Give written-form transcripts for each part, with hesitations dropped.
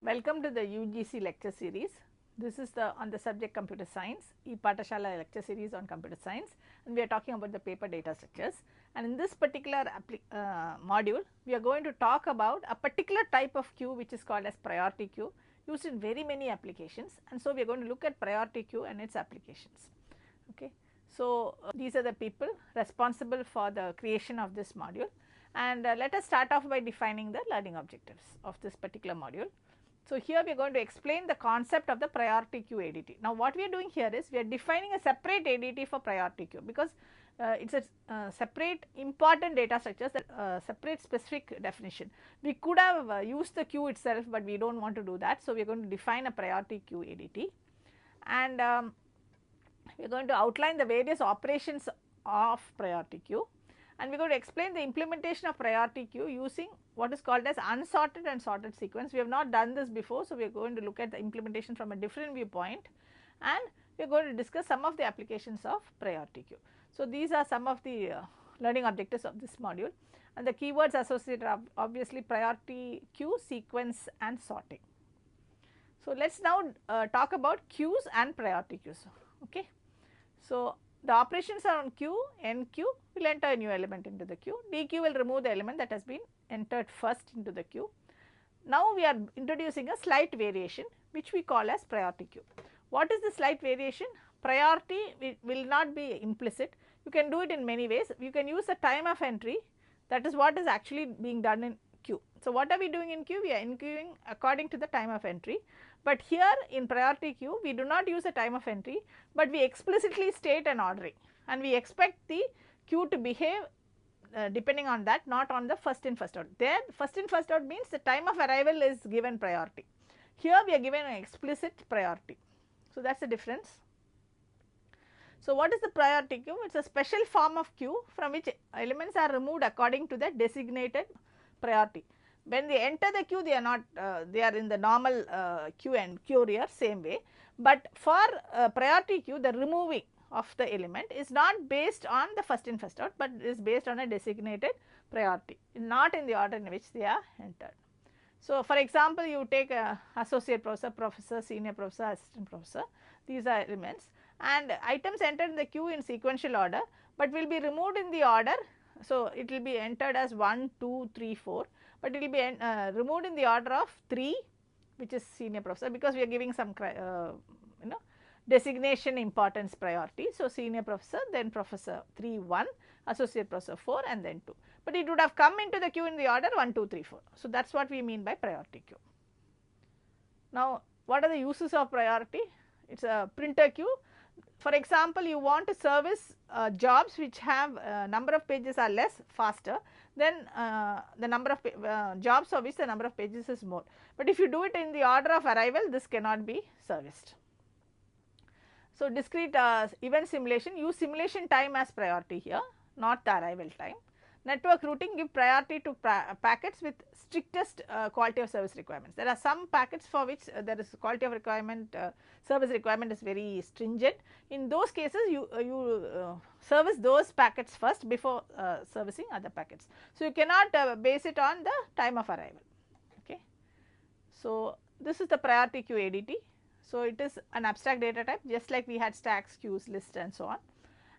Welcome to the UGC lecture series. This is on the subject computer science, e-Pathashala lecture series on computer science, and we are talking about the paper data structures. And in this particular module, we are going to talk about a particular type of queue which is called as priority queue, used in very many applications. And so, we are going to look at priority queue and its applications. Okay. So, these are the people responsible for the creation of this module, and let us start off by defining the learning objectives of this particular module. So, here we are going to explain the concept of the priority queue ADT. Now, what we are doing here is we are defining a separate ADT for priority queue, because it is a separate important data structures, that separate specific definition. We could have used the queue itself, but we do not want to do that. So, we are going to define a priority queue ADT, and we are going to outline the various operations of priority queue, and we are going to explain the implementation of priority queue using what is called as unsorted and sorted sequence. We have not done this before, so we are going to look at the implementation from a different viewpoint, and we are going to discuss some of the applications of priority queue. So, these are some of the learning objectives of this module, and the keywords associated are obviously priority queue, sequence and sorting. So, let us now talk about queues and priority queues. Okay. So, the operations are on queue, NQ will enter a new element into the queue, DQ will remove the element that has been entered first into the queue. Now, we are introducing a slight variation which we call as priority queue. What is the slight variation? Priority will not be implicit, you can do it in many ways. You can use the time of entry, that is what is actually being done in queue. So, what are we doing in queue? We are enqueuing according to the time of entry, but here in priority queue we do not use a time of entry, but we explicitly state an ordering, and we expect the queue to behave depending on that, not on the first in first out. There first in first out means the time of arrival is given priority. Here we are given an explicit priority. So, that is the difference. So, what is the priority queue? It is a special form of queue from which elements are removed according to the designated priority. When they enter the queue, they are not they are in the normal queue and courier same way, but for priority queue the removing of the element is not based on the first in first out, but is based on a designated priority, not in the order in which they are entered. So, for example, you take a associate professor, professor, senior professor, assistant professor, these are elements, and items entered in the queue in sequential order, but will be removed in the order. So, it will be entered as 1, 2, 3, 4, but it will be removed in the order of 3, which is senior professor, because we are giving some designation importance priority. So, senior professor, then professor 3, 1, associate professor 4, and then 2, but it would have come into the queue in the order 1, 2, 3, 4. So, that is what we mean by priority queue. Now, what are the uses of priority? It is a printer queue. For example, you want to service jobs which have number of pages are less faster, then the number of jobs for which the number of pages is more. But if you do it in the order of arrival, this cannot be serviced. So, discrete event simulation, use simulation time as priority here, not the arrival time. Network routing, give priority to packets with strictest quality of service requirements. There are some packets for which there is quality of requirement, service requirement is very stringent. In those cases, you service those packets first before servicing other packets. So, you cannot base it on the time of arrival. Okay. So, this is the priority queue ADT. So, it is an abstract data type, just like we had stacks, queues, lists and so on.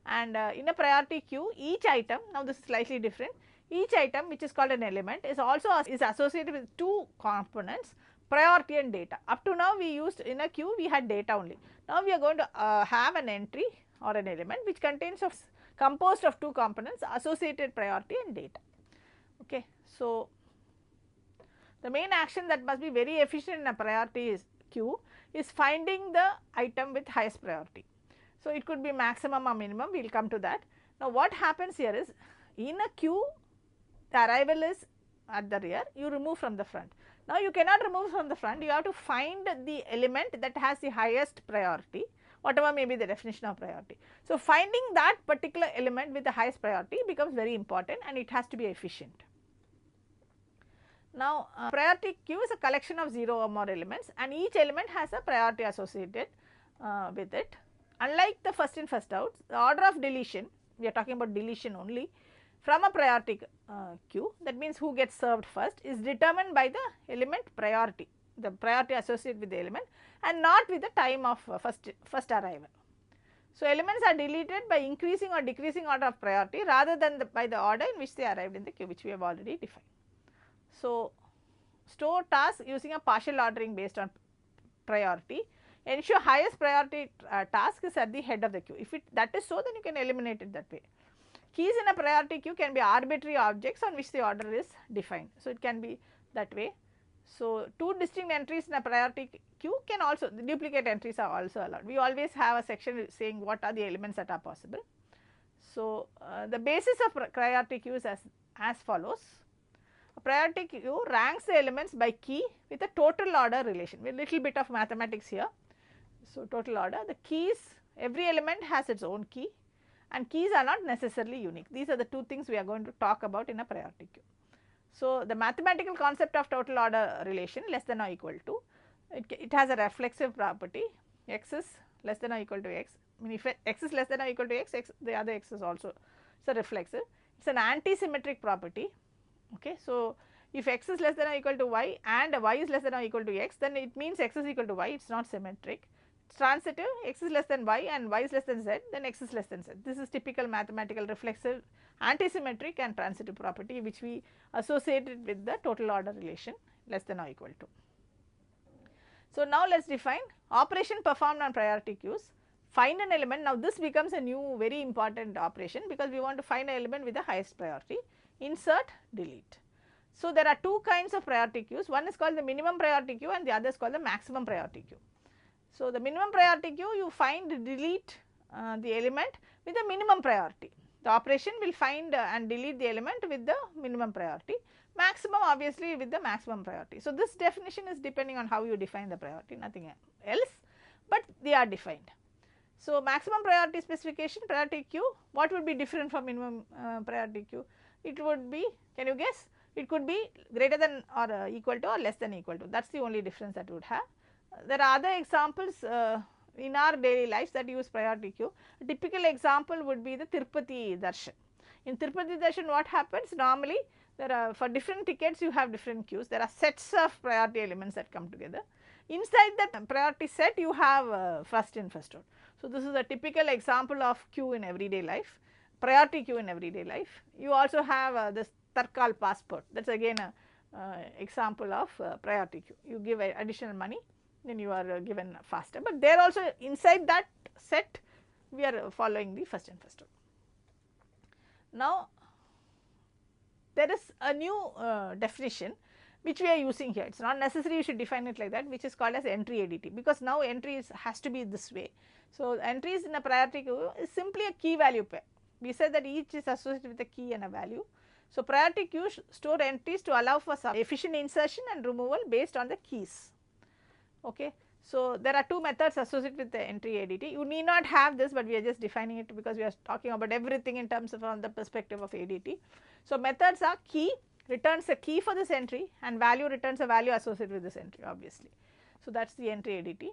And in a priority queue, each item, now this is slightly different, each item which is called an element is also associated with two components, priority and data. Up to now we used in a queue we had data only. Now we are going to have an entry or an element which contains composed of two components, associated priority and data. Okay. So, the main action that must be very efficient in a priority queue is finding the item with highest priority. So, it could be maximum or minimum, we will come to that. Now, what happens here is in a queue the arrival is at the rear, you remove from the front. Now, you cannot remove from the front, you have to find the element that has the highest priority, whatever may be the definition of priority. So, finding that particular element with the highest priority becomes very important, and it has to be efficient. Now, priority queue is a collection of 0 or more elements, and each element has a priority associated with it. Unlike the first in first out, the order of deletion, we are talking about deletion only, from a priority queue, that means who gets served first, is determined by the element priority. the priority associated with the element and not with the time of first arrival. So, elements are deleted by increasing or decreasing order of priority rather than by the order in which they arrived in the queue, which we have already defined. So, store tasks using a partial ordering based on priority, ensure highest priority task is at the head of the queue. If that is so, then you can eliminate it that way. Keys in a priority queue can be arbitrary objects on which the order is defined. So, it can be that way. So, two distinct entries in a priority queue can also, the duplicate entries are also allowed. We always have a section saying what are the elements that are possible. So, the basis of priority queue is as follows. A priority queue ranks the elements by key with a total order relation, with a little bit of mathematics here. So, total order, the keys, every element has its own key and keys are not necessarily unique. These are the two things we are going to talk about in a priority queue. So, the mathematical concept of total order relation less than or equal to, it has a reflexive property, x is less than or equal to x. I mean, if x is less than or equal to x, the other x is also reflexive. It is an anti-symmetric property. Okay. So, if x is less than or equal to y and y is less than or equal to x, then it means x is equal to y, it is not symmetric. It is transitive, x is less than y and y is less than z, then x is less than z. This is typical mathematical reflexive anti-symmetric and transitive property which we associated with the total order relation less than or equal to. So, now let us define operation performed on priority queues. Find an element. Now, this becomes a new very important operation because we want to find an element with the highest priority. Insert, delete. So, there are two kinds of priority queues. One is called the minimum priority queue and the other is called the maximum priority queue. So, the minimum priority queue you find delete the element with the minimum priority. The operation will find and delete the element with the minimum priority, maximum obviously with the maximum priority. So, this definition is depending on how you define the priority, nothing else, but they are defined. So, maximum priority specification priority queue, what would be different from minimum priority queue? It would be, can you guess? It could be greater than or equal to or less than equal to, that is the only difference that would have. There are other examples in our daily lives that use priority queue. A typical example would be the Tirupati Darshan. In Tirupati Darshan what happens? Normally there are, for different tickets you have different queues, there are sets of priority elements that come together. Inside that priority set you have first in first out. So, this is a typical example of queue in everyday life, priority queue in everyday life. You also have this Tarkal passport, that is again a example of priority queue. You give additional money, then you are given faster, but there also inside that set we are following the first in first out. Now, there is a new definition which we are using here. It is not necessary you should define it like that, which is called as entry ADT, because now entry has to be this way. So, entries in a priority queue is simply a key value pair. We said that each is associated with a key and a value. So, priority queues store entries to allow for some efficient insertion and removal based on the keys. Okay. So, there are two methods associated with the entry ADT. You need not have this, but we are just defining it because we are talking about everything in terms of from the perspective of ADT. So, methods are key returns a key for this entry and value returns a value associated with this entry obviously. So, that is the entry ADT.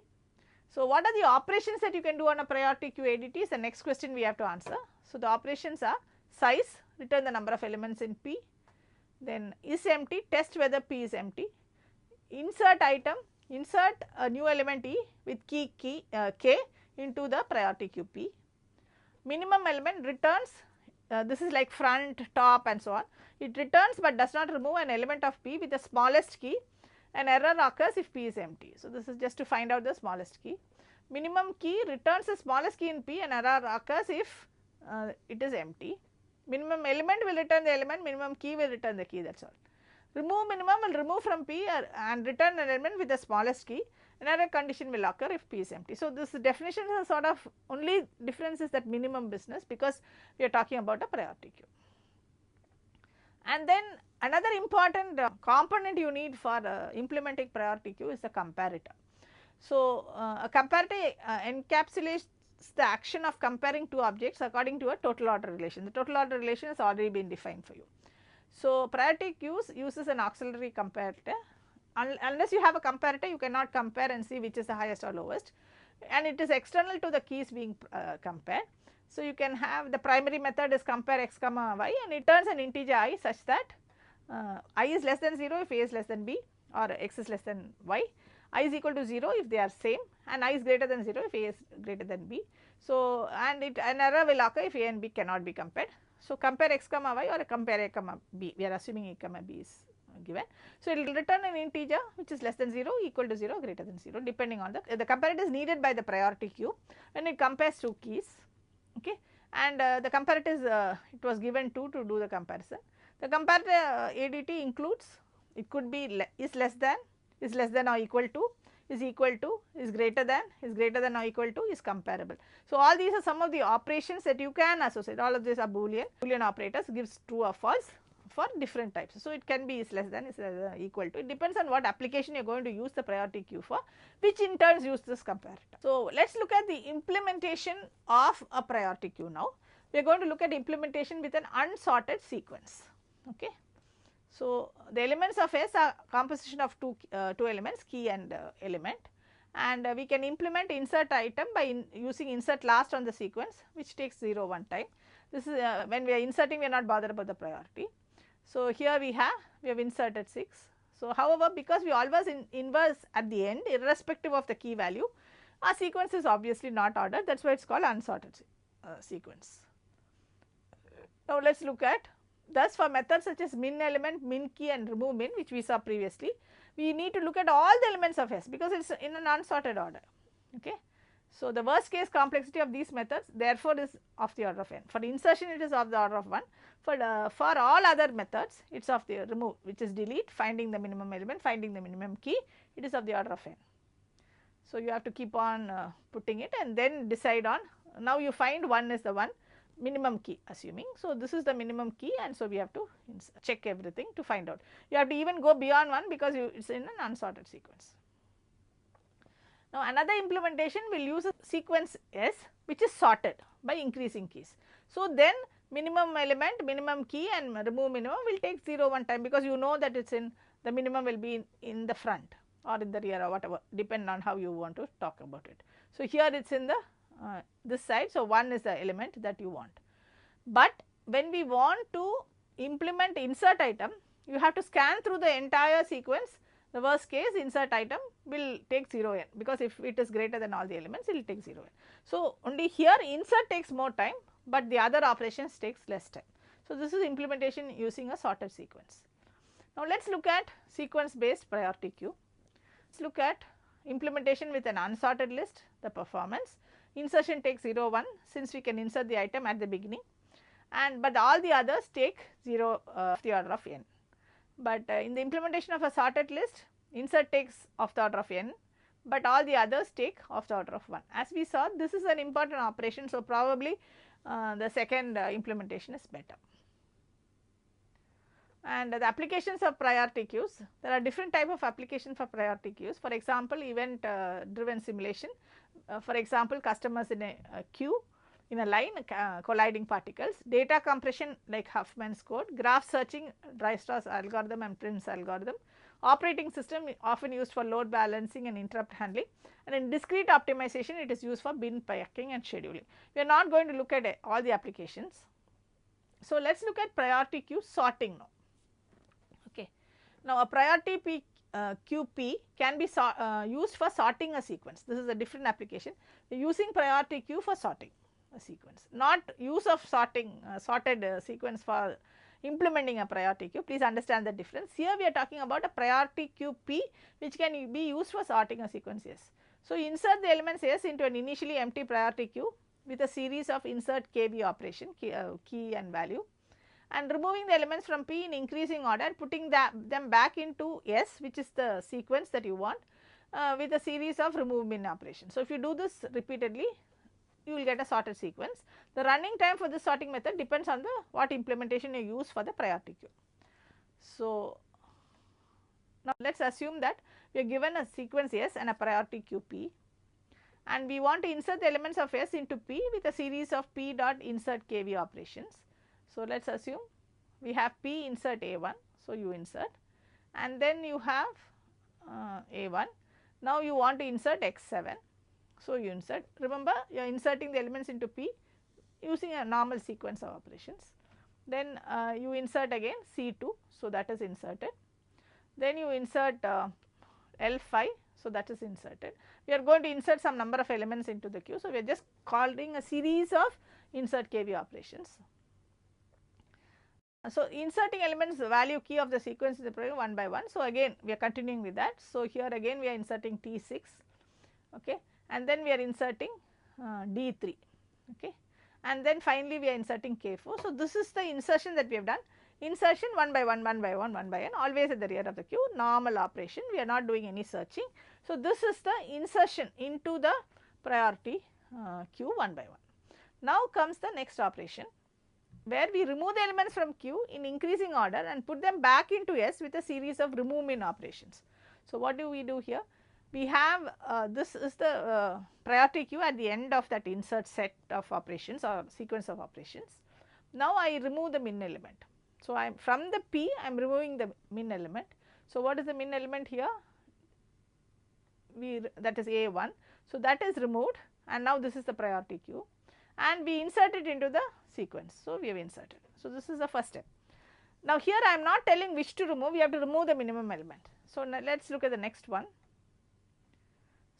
So, what are the operations that you can do on a priority queue ADT is the next question we have to answer. So, the operations are size, return the number of elements in P, then is empty, test whether P is empty, insert item, insert a new element E with key K into the priority queue P, minimum element returns, this is like front, top and so on, it returns but does not remove an element of P with the smallest key. An error occurs if P is empty. So, this is just to find out the smallest key. Minimum key returns the smallest key in P and error occurs if it is empty. Minimum element will return the element, minimum key will return the key, that is all. Remove minimum will remove from P and return an element with the smallest key. Another condition will occur if P is empty. So, this definition is sort of only difference is that minimum business because we are talking about a priority queue. And then another important component you need for implementing priority queue is the comparator. So, a comparator encapsulates the action of comparing two objects according to a total order relation. The total order relation has already been defined for you. So, priority queues uses an auxiliary comparator. Unless you have a comparator, you cannot compare and see which is the highest or lowest, and it is external to the keys being compared. So, you can have the primary method is compare x comma y and it returns an integer I such that I is less than 0 if A is less than B, or x is less than y, I is equal to 0 if they are same, and I is greater than 0 if A is greater than B. So, and an error will occur if A and B cannot be compared. So, compare x comma y or compare A comma B, we are assuming A comma B is given. So, it will return an integer which is less than 0, equal to 0, greater than 0, depending on the comparator is needed by the priority queue when it compares two keys, okay. And the comparator is it was given to do the comparison. The comparator ADT includes, it could be is less than or equal to, is equal to, is greater than or equal to, is comparable. So, all these are some of the operations that you can associate. All of these are Boolean operators, gives true or false for different types. So, it can be is less than, equal to, it depends on what application you are going to use the priority queue for, which in turn use this comparator. So, let us look at the implementation of a priority queue now. We are going to look at implementation with an unsorted sequence, okay. So, the elements of S are composition of two elements, key and element, and we can implement insert item by using insert last on the sequence, which takes 0 one time. This is when we are inserting, we are not bothered about the priority. So, here we have inserted 6. So, however, because we always inverse at the end irrespective of the key value, our sequence is obviously not ordered, that is why it is called unsorted sequence. Now, let us look at, thus for methods such as min element, min key and remove min, which we saw previously, we need to look at all the elements of S because it is in an unsorted order, okay. So, the worst case complexity of these methods therefore is of the order of n. For insertion it is of the order of 1, for all other methods it is of the remove, which is delete, finding the minimum element, finding the minimum key, it is of the order of n. So, you have to keep on putting it and then decide on, now you find 1 is the one minimum key assuming. So, this is the minimum key, and so we have to check everything to find out. You have to even go beyond 1 because it is in an unsorted sequence. Now, another implementation will use a sequence S which is sorted by increasing keys. So, then minimum element, minimum key and remove minimum will take 0 one time because you know that it is in the minimum will be in the front or in the rear or whatever, depend on how you want to talk about it. So, here it is in the this side. So, 1 is the element that you want, but when we want to implement insert item, you have to scan through the entire sequence. The worst case insert item will take 0 n because if it is greater than all the elements it will take 0 n. So, only here insert takes more time, but the other operations takes less time. So, this is implementation using a sorted sequence. Now, let us look at sequence based priority queue. Let us look at implementation with an unsorted list, the performance. Insertion takes 0 1 since we can insert the item at the beginning, and but all the others take 0 of the order of n. But in the implementation of a sorted list, insert takes of the order of n, but all the others take of the order of 1. As we saw, this is an important operation. So, probably the second implementation is better. And the applications of priority queues, there are different type of applications for priority queues. For example, event driven simulation, for example, customers in a queue in a line colliding particles, data compression like Huffman's code, graph searching, Drystaw's algorithm and Prince algorithm, operating system often used for load balancing and interrupt handling, and in discrete optimization it is used for bin packing and scheduling. We are not going to look at all the applications. So, let us look at priority queue sorting now. Okay. Now, a priority QP can be used for sorting a sequence. This is a different application. We are using priority queue for sorting a sequence, not use of sorting sorted sequence for implementing a priority queue. Please understand the difference. Here we are talking about a priority QP which can be used for sorting a sequence S. So, insert the elements S into an initially empty priority queue with a series of insert KB operation, key and value, and removing the elements from P in increasing order, putting them back into S, which is the sequence that you want, with a series of remove min operations. So, if you do this repeatedly, you will get a sorted sequence. The running time for this sorting method depends on what implementation you use for the priority queue. So, now let us assume that we are given a sequence S and a priority queue P, and we want to insert the elements of S into P with a series of P dot insert KV operations. So, let us assume we have P insert A1. So, you insert, and then you have A1. Now, you want to insert X7. So, you insert. Remember, you are inserting the elements into P using a normal sequence of operations. Then you insert again C2. So, that is inserted. then you insert L5, so that is inserted. We are going to insert some number of elements into the queue, so we are just calling a series of insert KV operations. So, inserting elements, the value key of the sequence is the one by one. So, again we are continuing with that. So, here again we are inserting T6, okay, and then we are inserting D3, okay, and then finally we are inserting K4. So, this is the insertion that we have done. Insertion one by one, one by one, one by n, always at the rear of the queue, normal operation, we are not doing any searching. So, this is the insertion into the priority queue one by one. Now comes the next operation, where we remove the elements from queue in increasing order and put them back into S with a series of remove min operations. So, what do we do here? We have this is the priority queue at the end of that insert set of operations or sequence of operations. Now, I remove the min element. So, I am from the P I am removing the min element. So, what is the min element here? That is A1. So, that is removed, and now this is the priority queue, and we insert it into the sequence. So, we have inserted. So, this is the first step. Now, here I am not telling which to remove, we have to remove the minimum element. So, let us look at the next one.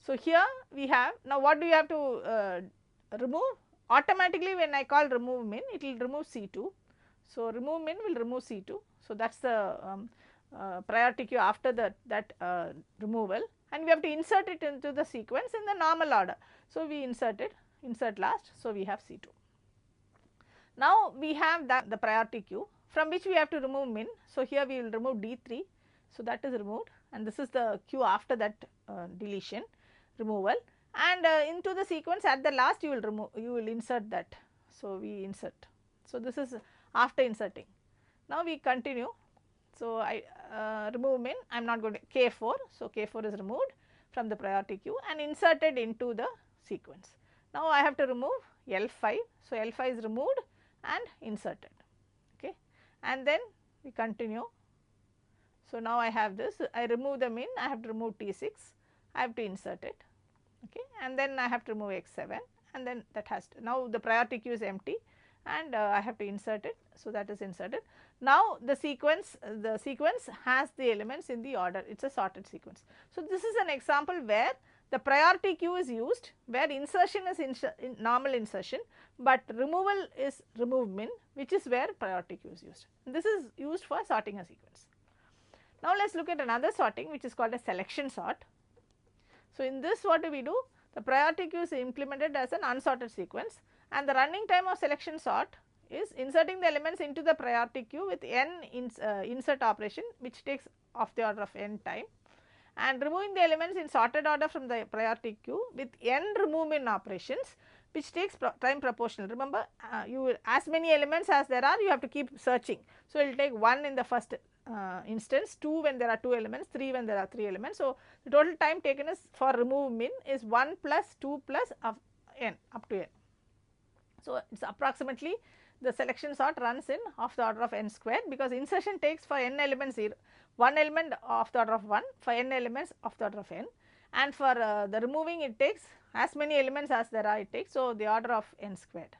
So, here we have, now what do you have to remove? Automatically when I call remove min, it will remove C2. So, remove min will remove C2. So, that is the priority queue after that removal, and we have to insert it into the sequence in the normal order. So, we insert last. So, we have C2. Now, we have the priority queue from which we have to remove min. So, here we will remove D3. So, that is removed, and this is the queue after that deletion removal, and into the sequence at the last you will insert that. So, we insert. So, this is after inserting. Now, we continue. So, I remove min, I am not going to K4. So, K4 is removed from the priority queue and inserted into the sequence. Now, I have to remove L5. So, L5 is removed and inserted, okay, and then we continue. So, now I have this, I remove the min, I have to remove T6, I have to insert it, okay, and then I have to remove X7, and then that has to, now the priority queue is empty, and I have to insert it. So, that is inserted. Now, the sequence has the elements in the order, it is a sorted sequence. So, this is an example where the priority queue is used, where insertion is normal insertion, but removal is remove min, which is where priority queue is used. This is used for sorting a sequence. Now, let us look at another sorting, which is called a selection sort. So, in this what do we do? The priority queue is implemented as an unsorted sequence, and the running time of selection sort is inserting the elements into the priority queue with n insert operation, which takes of the order of n time, and removing the elements in sorted order from the priority queue with n remove min operations, which takes time proportional. Remember, as many elements as there are, you have to keep searching. So, it will take 1 in the first instance, 2 when there are 2 elements, 3 when there are 3 elements. So, the total time taken is for remove min is 1 plus 2 plus of n up to n. So, it is approximately the selection sort runs in of the order of n square, because insertion takes for n elements 1 element of the order of 1, for n elements of the order of n, and for the removing it takes as many elements as there are it takes. So, the order of n squared.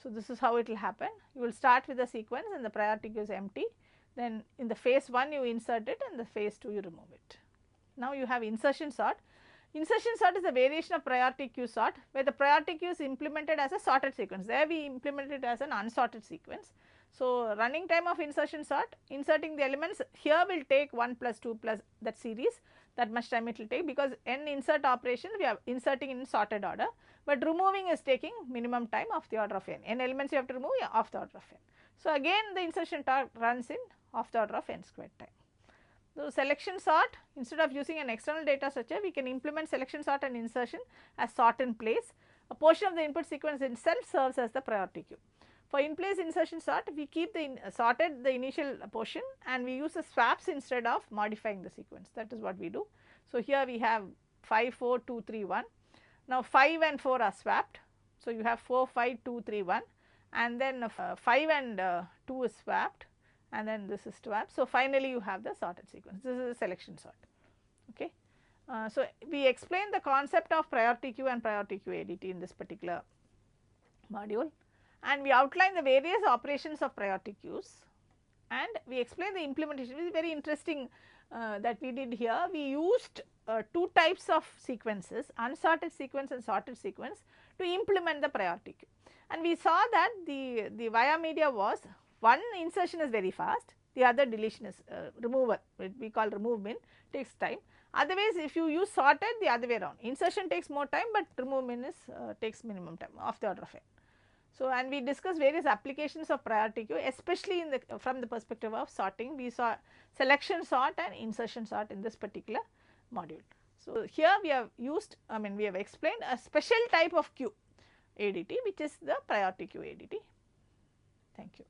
So, this is how it will happen. You will start with the sequence and the priority queue is empty, then in the phase 1 you insert it, and the phase 2 you remove it. Now, you have insertion sort. Insertion sort is a variation of priority queue sort, where the priority queue is implemented as a sorted sequence. There we implement it as an unsorted sequence. So, running time of insertion sort, inserting the elements here will take 1 plus 2 plus that series, that much time it will take, because n insert operation we are inserting in sorted order, but removing is taking minimum time of the order of n. N elements you have to remove of the order of n. So, again the insertion runs in of the order of n squared time. So, selection sort, instead of using an external data structure, we can implement selection sort and insertion as sort in place. A portion of the input sequence itself serves as the priority queue. For in place insertion sort, we keep the sorted the initial portion, and we use the swaps instead of modifying the sequence. That is what we do. So, here we have 5, 4, 2, 3, 1. Now, 5 and 4 are swapped. So, you have 4, 5, 2, 3, 1, and then 5 and 2 is swapped, and then this is swapped. So, finally, you have the sorted sequence. This is a selection sort. Okay. So, we explained the concept of priority queue and priority queue ADT in this particular module, and we outline the various operations of priority queues. and we explained the implementation. It is very interesting that we did here. We used two types of sequences, unsorted sequence and sorted sequence, to implement the priority queue. And we saw that the via media was, one insertion is very fast, the other deletion is removal, we call remove bin, takes time. Otherwise, if you use sorted, the other way around, insertion takes more time, but remove bin is takes minimum time, of the order of n. So, and we discussed various applications of priority queue, especially in the from the perspective of sorting. We saw selection sort and insertion sort in this particular module. So, here we have used, we have explained a special type of queue ADT, which is the priority queue ADT. Thank you.